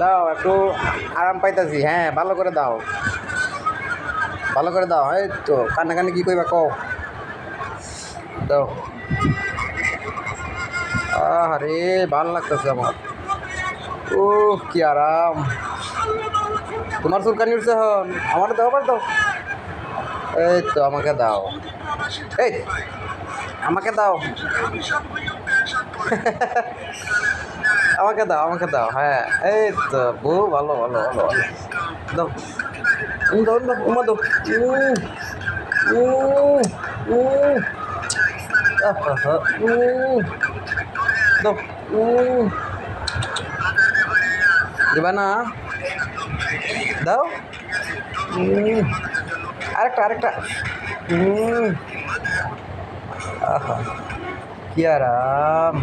দাও, একটু আরাম পাইতাছি। হ্যাঁ, ভালো করে দাও, ভালো করে দাও। এই তো কানে কি কইবা কও, দাও। আরে ভালো লাগতেছে আমার। ও কি আরাম। তোমার চুলকানি উঠছে হন, আমার দাও, আবার দাও। এই তো আমাকে দাও, এই আমাকে দাও। আমাকে দাও, আমাকে দাও। হ্যাঁ, এই তো বউ, ভালো ভালো ভালো ভালো। দাও, দাও দাও, উমা দাও। উম, উম, আহা, দাও। দিবা না, দাও। আরেকটা আরেকটা। আহা কি আরাম।